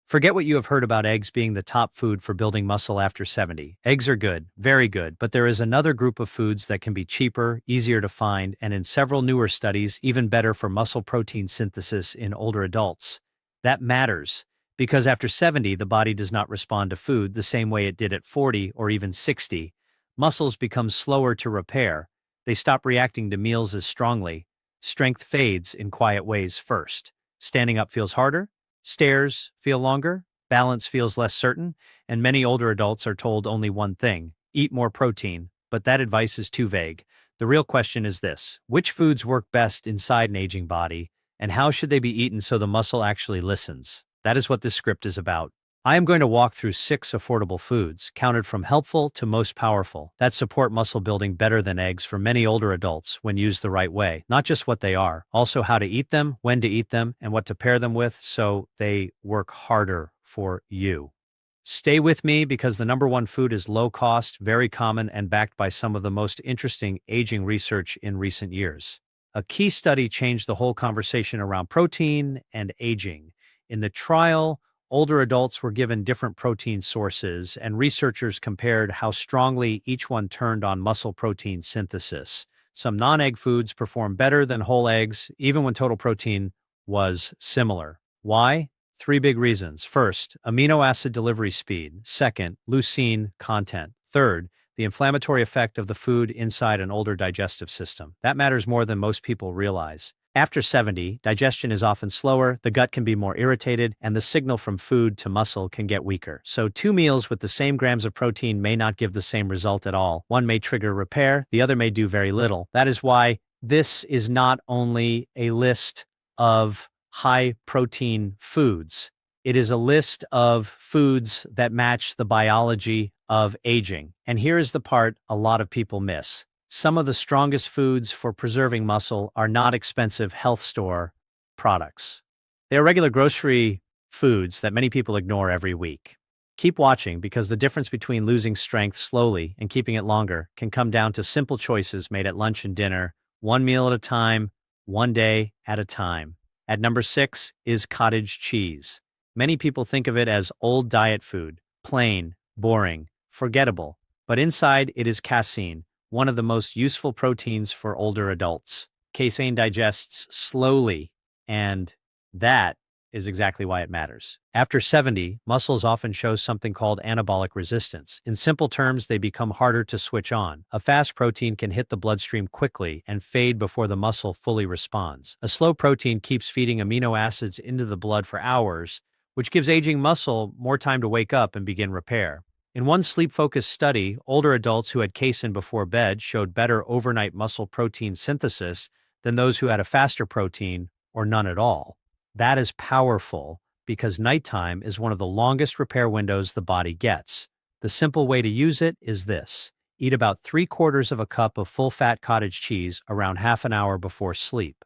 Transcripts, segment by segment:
Forget what you have heard about eggs being the top food for building muscle after 70. Eggs are good, very good, but there is another group of foods that can be cheaper, easier to find, and in several newer studies, even better for muscle protein synthesis in older adults. That matters, because after 70, the body does not respond to food the same way it did at 40 or even 60. Muscles become slower to repair. They stop reacting to meals as strongly. Strength fades in quiet ways first. Standing up feels harder. Stairs feel longer, balance feels less certain, and many older adults are told only one thing: eat more protein, but that advice is too vague. The real question is this: which foods work best inside an aging body, and how should they be eaten so the muscle actually listens? That is what this script is about. I am going to walk through 6 affordable foods, counted from helpful to most powerful, that support muscle building better than eggs for many older adults when used the right way. Not just what they are, also how to eat them, when to eat them, and what to pair them with so they work harder for you. Stay with me because the number one food is low cost, very common, and backed by some of the most interesting aging research in recent years. A key study changed the whole conversation around protein and aging. In the trial, older adults were given different protein sources, and researchers compared how strongly each one turned on muscle protein synthesis. Some non-egg foods performed better than whole eggs, even when total protein was similar. Why? 3 big reasons. First, amino acid delivery speed. Second, leucine content. Third, the inflammatory effect of the food inside an older digestive system. That matters more than most people realize. After 70, digestion is often slower, the gut can be more irritated, and the signal from food to muscle can get weaker. So 2 meals with the same grams of protein may not give the same result at all. One may trigger repair, the other may do very little. That is why this is not only a list of high-protein foods. It is a list of foods that match the biology of aging. And here is the part a lot of people miss. Some of the strongest foods for preserving muscle are not expensive health store products. They are regular grocery foods that many people ignore every week. Keep watching because the difference between losing strength slowly and keeping it longer can come down to simple choices made at lunch and dinner, one meal at a time, one day at a time. At number 6 is cottage cheese. Many people think of it as old diet food, plain, boring, forgettable, but inside it is casein, one of the most useful proteins for older adults. Casein digests slowly, and that is exactly why it matters. After 70, muscles often show something called anabolic resistance. In simple terms, they become harder to switch on. A fast protein can hit the bloodstream quickly and fade before the muscle fully responds. A slow protein keeps feeding amino acids into the blood for hours, which gives aging muscle more time to wake up and begin repair. In one sleep-focused study, older adults who had casein before bed showed better overnight muscle protein synthesis than those who had a faster protein or none at all. That is powerful because nighttime is one of the longest repair windows the body gets. The simple way to use it is this: eat about 3/4 of a cup of full-fat cottage cheese around half an hour before sleep.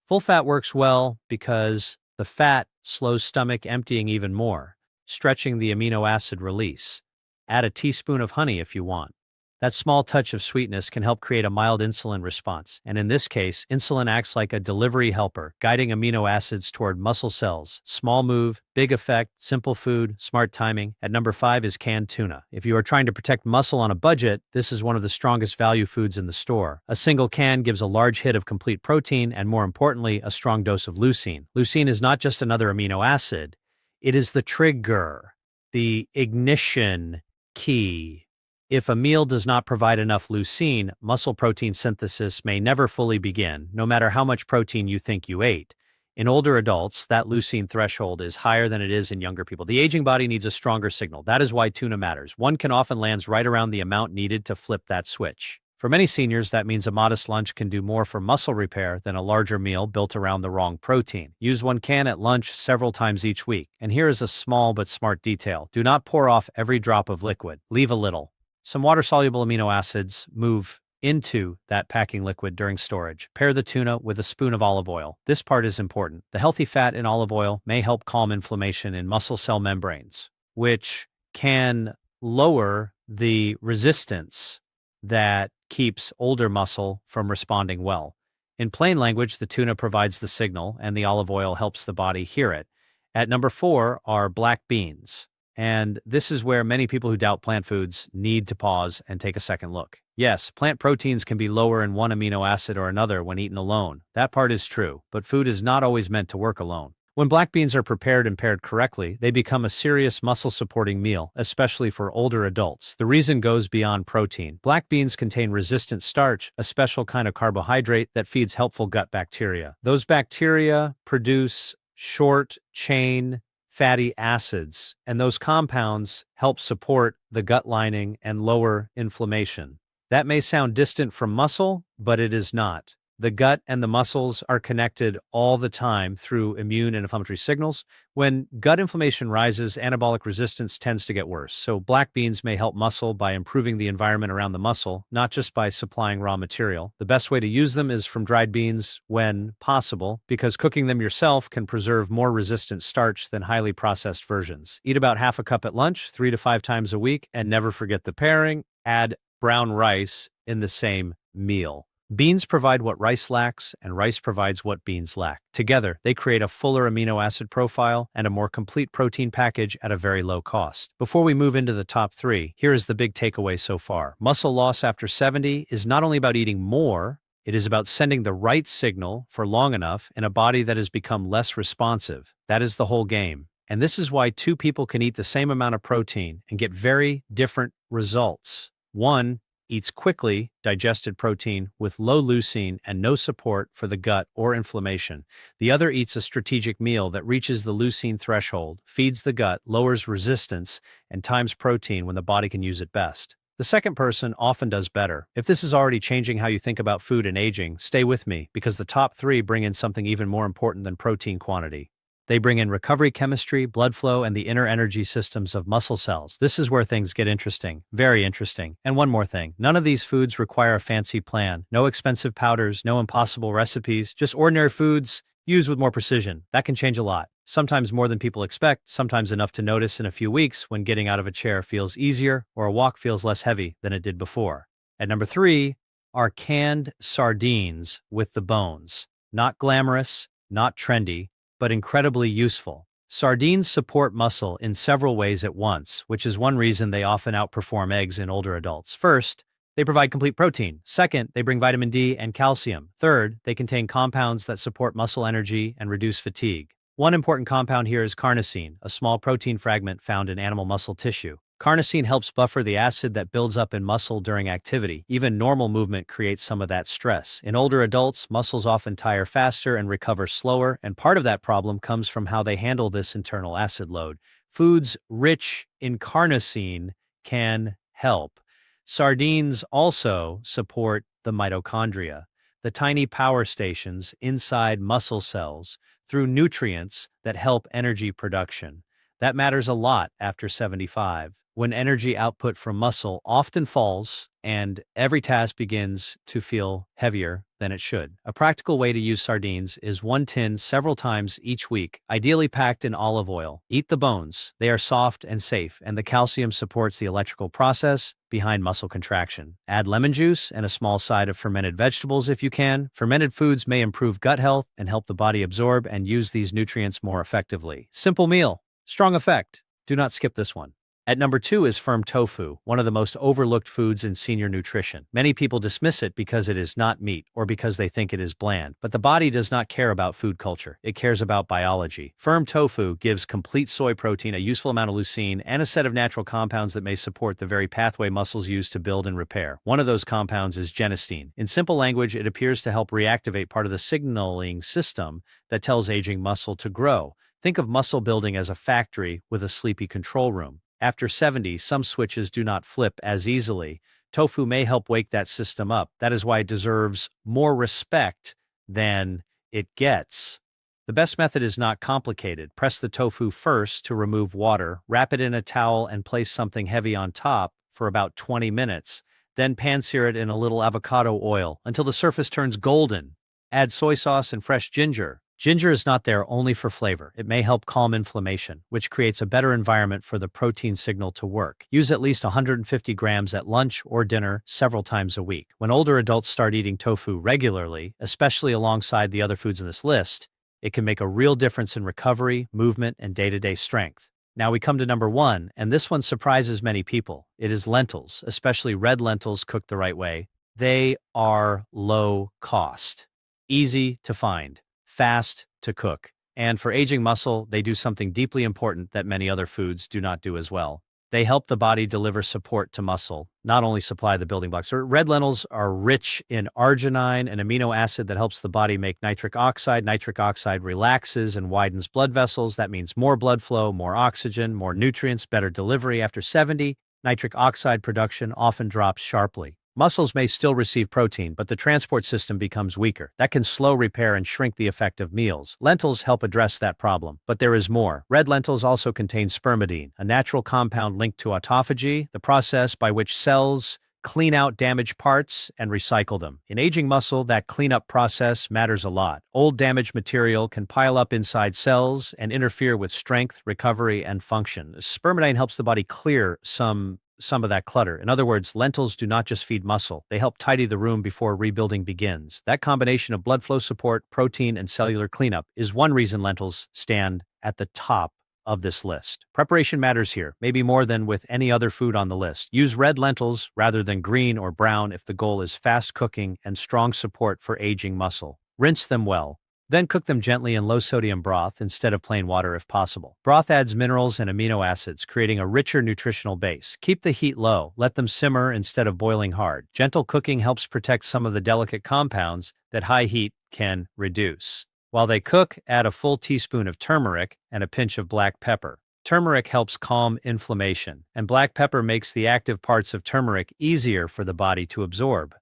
Full fat works well because the fat slows stomach emptying even more, stretching the amino acid release. Add a teaspoon of honey if you want. That small touch of sweetness can help create a mild insulin response, and in this case, insulin acts like a delivery helper, guiding amino acids toward muscle cells. Small move, big effect, simple food, smart timing. At number 5 is canned tuna. If you are trying to protect muscle on a budget, this is one of the strongest value foods in the store. A single can gives a large hit of complete protein and, more importantly, a strong dose of leucine. Leucine is not just another amino acid. It is the trigger, the ignition key. If a meal does not provide enough leucine, muscle protein synthesis may never fully begin, no matter how much protein you think you ate. In older adults, that leucine threshold is higher than it is in younger people. The aging body needs a stronger signal. That is why tuna matters. One can often land right around the amount needed to flip that switch. For many seniors, that means a modest lunch can do more for muscle repair than a larger meal built around the wrong protein. Use one can at lunch several times each week. And here is a small but smart detail. Do not pour off every drop of liquid. Leave a little. Some water-soluble amino acids move into that packing liquid during storage. Pair the tuna with a spoon of olive oil. This part is important. The healthy fat in olive oil may help calm inflammation in muscle cell membranes, which can lower the resistance that keeps older muscle from responding well. In plain language, the tuna provides the signal, and the olive oil helps the body hear it. At number 4 are black beans. And this is where many people who doubt plant foods need to pause and take a second look. Yes, plant proteins can be lower in one amino acid or another when eaten alone. That part is true, but food is not always meant to work alone. When black beans are prepared and paired correctly, they become a serious muscle-supporting meal, especially for older adults. The reason goes beyond protein. Black beans contain resistant starch, a special kind of carbohydrate that feeds helpful gut bacteria. Those bacteria produce short-chain fatty acids, and those compounds help support the gut lining and lower inflammation. That may sound distant from muscle, but it is not. The gut and the muscles are connected all the time through immune and inflammatory signals. When gut inflammation rises, anabolic resistance tends to get worse. So black beans may help muscle by improving the environment around the muscle, not just by supplying raw material. The best way to use them is from dried beans when possible, because cooking them yourself can preserve more resistant starch than highly processed versions. Eat about half a cup at lunch, 3 to 5 times a week, and never forget the pairing. Add brown rice in the same meal. Beans provide what rice lacks, and rice provides what beans lack. Together, they create a fuller amino acid profile and a more complete protein package at a very low cost. Before we move into the top 3, here is the big takeaway so far. Muscle loss after 70 is not only about eating more, it is about sending the right signal for long enough in a body that has become less responsive. That is the whole game. And this is why 2 people can eat the same amount of protein and get very different results. One eats quickly digested protein with low leucine and no support for the gut or inflammation. The other eats a strategic meal that reaches the leucine threshold, feeds the gut, lowers resistance, and times protein when the body can use it best. The second person often does better. If this is already changing how you think about food and aging, stay with me, because the top 3 bring in something even more important than protein quantity. They bring in recovery chemistry, blood flow, and the inner energy systems of muscle cells. This is where things get interesting, very interesting. And one more thing, none of these foods require a fancy plan. No expensive powders, no impossible recipes, just ordinary foods used with more precision. That can change a lot. Sometimes more than people expect, sometimes enough to notice in a few weeks when getting out of a chair feels easier or a walk feels less heavy than it did before. At number 3 are canned sardines with the bones. Not glamorous, not trendy, but incredibly useful. Sardines support muscle in several ways at once, which is one reason they often outperform eggs in older adults. First, they provide complete protein. Second, they bring vitamin D and calcium. Third, they contain compounds that support muscle energy and reduce fatigue. One important compound here is carnosine, a small protein fragment found in animal muscle tissue. Carnosine helps buffer the acid that builds up in muscle during activity. Even normal movement creates some of that stress. In older adults, muscles often tire faster and recover slower, and part of that problem comes from how they handle this internal acid load. Foods rich in carnosine can help. Sardines also support the mitochondria, the tiny power stations inside muscle cells, through nutrients that help energy production. That matters a lot after 75, when energy output from muscle often falls and every task begins to feel heavier than it should. A practical way to use sardines is 1 tin several times each week, ideally packed in olive oil. Eat the bones. They are soft and safe, and the calcium supports the electrical process behind muscle contraction. Add lemon juice and a small side of fermented vegetables if you can. Fermented foods may improve gut health and help the body absorb and use these nutrients more effectively. Simple meal. Strong effect. Do not skip this one. At number 2 is firm tofu, one of the most overlooked foods in senior nutrition. Many people dismiss it because it is not meat or because they think it is bland, but the body does not care about food culture. It cares about biology. Firm tofu gives complete soy protein, a useful amount of leucine, and a set of natural compounds that may support the very pathway muscles use to build and repair. One of those compounds is genistein. In simple language, it appears to help reactivate part of the signaling system that tells aging muscle to grow. Think of muscle building as a factory with a sleepy control room. After 70, some switches do not flip as easily. Tofu may help wake that system up. That is why it deserves more respect than it gets. The best method is not complicated. Press the tofu first to remove water, wrap it in a towel and place something heavy on top for about 20 minutes. Then pan-sear it in a little avocado oil until the surface turns golden. Add soy sauce and fresh ginger. Ginger is not there only for flavor. It may help calm inflammation, which creates a better environment for the protein signal to work. Use at least 150 grams at lunch or dinner several times a week. When older adults start eating tofu regularly, especially alongside the other foods in this list, It can make a real difference in recovery, movement, and day-to-day strength. Now we come to number one, and this one surprises many people. It is lentils, especially red lentils cooked the right way. They are low cost, easy to find, fast to cook. And for aging muscle, they do something deeply important that many other foods do not do as well. They help the body deliver support to muscle, not only supply the building blocks. Red lentils are rich in arginine, an amino acid that helps the body make nitric oxide. Nitric oxide relaxes and widens blood vessels. That means more blood flow, more oxygen, more nutrients, better delivery. After 70, nitric oxide production often drops sharply. Muscles may still receive protein, but the transport system becomes weaker. That can slow repair and shrink the effect of meals. Lentils help address that problem, but there is more. Red lentils also contain spermidine, a natural compound linked to autophagy, the process by which cells clean out damaged parts and recycle them. In aging muscle, that cleanup process matters a lot. Old damaged material can pile up inside cells and interfere with strength, recovery, and function. Spermidine helps the body clear some of that clutter. In other words, lentils do not just feed muscle, they help tidy the room before rebuilding begins. That combination of blood flow support, protein, and cellular cleanup is one reason lentils stand at the top of this list. Preparation matters here, maybe more than with any other food on the list. Use red lentils rather than green or brown if the goal is fast cooking and strong support for aging muscle. Rinse them well. Then cook them gently in low-sodium broth instead of plain water if possible. Broth adds minerals and amino acids, creating a richer nutritional base. Keep the heat low. Let them simmer instead of boiling hard. Gentle cooking helps protect some of the delicate compounds that high heat can reduce. While they cook, add a full teaspoon of turmeric and a pinch of black pepper. Turmeric helps calm inflammation, and black pepper makes the active parts of turmeric easier for the body to absorb.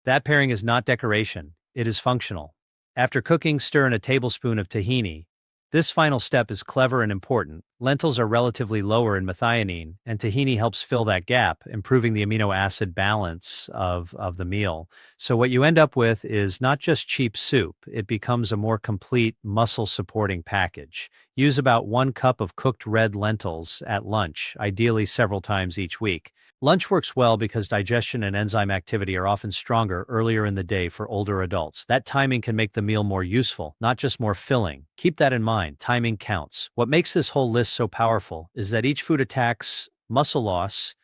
That pairing is not decoration, it is functional. After cooking, stir in a tablespoon of tahini. This final step is clever and important. Lentils are relatively lower in methionine, and tahini helps fill that gap, improving the amino acid balance of the meal. So what you end up with is not just cheap soup, it becomes a more complete muscle-supporting package. Use about 1 cup of cooked red lentils at lunch, ideally several times each week. Lunch works well because digestion and enzyme activity are often stronger earlier in the day for older adults. That timing can make the meal more useful, not just more filling. Keep that in mind. Timing counts. What makes this whole list so powerful is that each food attacks muscle loss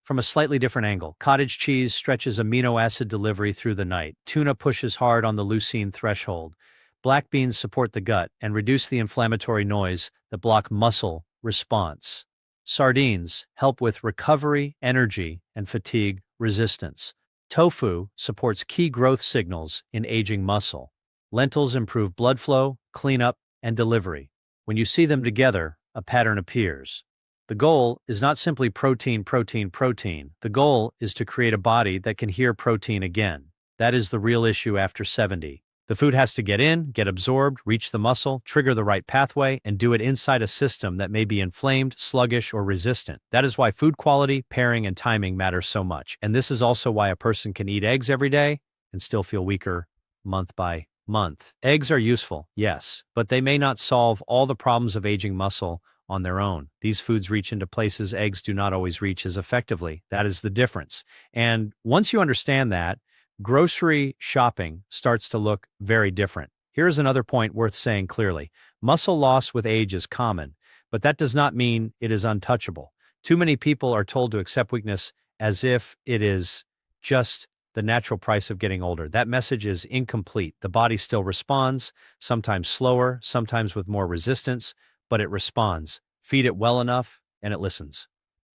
from a slightly different angle. Cottage cheese stretches amino acid delivery through the night. Tuna pushes hard on the leucine threshold. Black beans support the gut and reduce the inflammatory noise that block muscle response. Sardines help with recovery, energy, and fatigue resistance. Tofu supports key growth signals in aging muscle. Lentils improve blood flow, cleanup, and delivery. When you see them together, a pattern appears. The goal is not simply protein, protein, protein. The goal is to create a body that can hear protein again. That is the real issue after 70. The food has to get in, get absorbed, reach the muscle, trigger the right pathway, and do it inside a system that may be inflamed, sluggish, or resistant. That is why food quality, pairing, and timing matter so much. And this is also why a person can eat eggs every day and still feel weaker month by month. Eggs are useful, yes, but they may not solve all the problems of aging muscle on their own. These foods reach into places eggs do not always reach as effectively. That is the difference. And once you understand that, grocery shopping starts to look very different. Here's another point worth saying clearly. Muscle loss with age is common, but that does not mean it is untouchable. Too many people are told to accept weakness as if it is just the natural price of getting older. That message is incomplete. The body still responds, sometimes slower, sometimes with more resistance, but it responds. Feed it well enough, and it listens.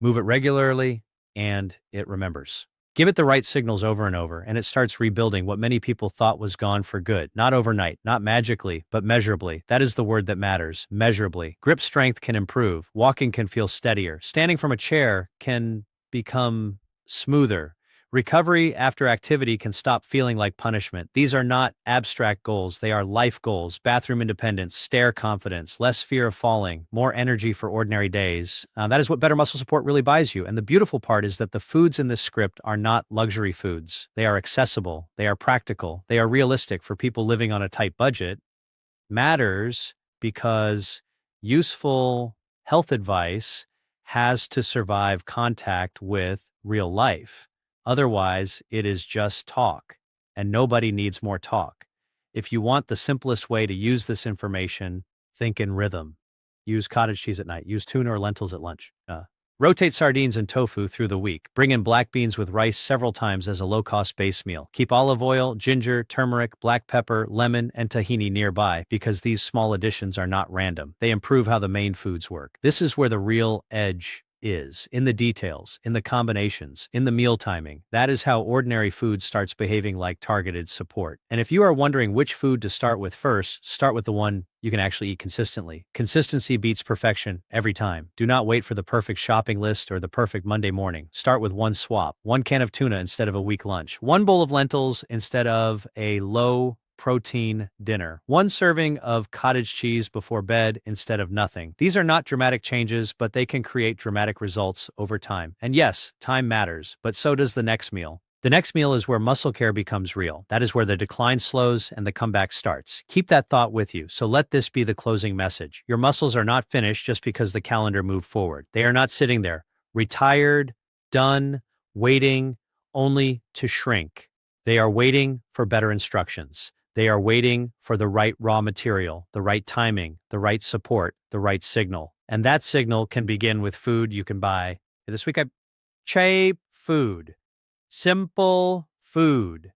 Move it regularly, and it remembers. Give it the right signals over and over, and it starts rebuilding what many people thought was gone for good. Not overnight, not magically, but measurably. That is the word that matters, measurably. Grip strength can improve. Walking can feel steadier. Standing from a chair can become smoother. Recovery after activity can stop feeling like punishment. These are not abstract goals, they are life goals. Bathroom independence, stair confidence, less fear of falling, more energy for ordinary days. That is what better muscle support really buys you. And the beautiful part is that the foods in this script are not luxury foods. They are accessible, they are practical, they are realistic for people living on a tight budget. Matters because useful health advice has to survive contact with real life. Otherwise, it is just talk, and nobody needs more talk. If you want the simplest way to use this information, think in rhythm. Use cottage cheese at night. Use tuna or lentils at lunch. Rotate sardines and tofu through the week. Bring in black beans with rice several times as a low-cost base meal. Keep olive oil, ginger, turmeric, black pepper, lemon, and tahini nearby because these small additions are not random. They improve how the main foods work. This is where the real edge is, in the details, in the combinations, in the meal timing. That is how ordinary food starts behaving like targeted support. And if you are wondering which food to start with first, start with the one you can actually eat consistently. Consistency beats perfection every time. Do not wait for the perfect shopping list or the perfect Monday morning. Start with one swap, one can of tuna instead of a weak lunch, one bowl of lentils instead of a low protein dinner, one serving of cottage cheese before bed instead of nothing. These are not dramatic changes, but they can create dramatic results over time. And yes, time matters, but so does the next meal. The next meal is where muscle care becomes real. That is where the decline slows and the comeback starts. Keep that thought with you, so let this be the closing message. Your muscles are not finished just because the calendar moved forward. They are not sitting there, retired, done, waiting only to shrink. They are waiting for better instructions. They are waiting for the right raw material, the right timing, the right support, the right signal. And that signal can begin with food you can buy. This week, cheap food, simple food,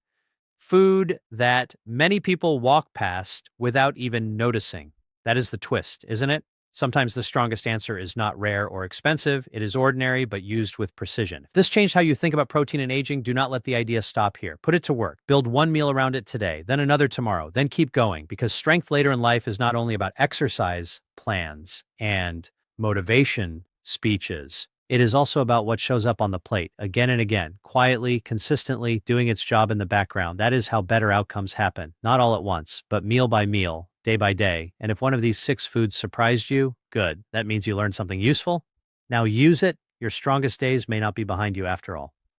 food that many people walk past without even noticing. That is the twist, isn't it? Sometimes the strongest answer is not rare or expensive. It is ordinary, but used with precision. If this changed how you think about protein and aging, do not let the idea stop here. Put it to work. Build one meal around it today, then another tomorrow, then keep going, because strength later in life is not only about exercise plans and motivation speeches. It is also about what shows up on the plate again and again, quietly, consistently, doing its job in the background. That is how better outcomes happen. Not all at once, but meal by meal, day by day. And if one of these 6 foods surprised you, good. That means you learned something useful. Now use it. Your strongest days may not be behind you after all.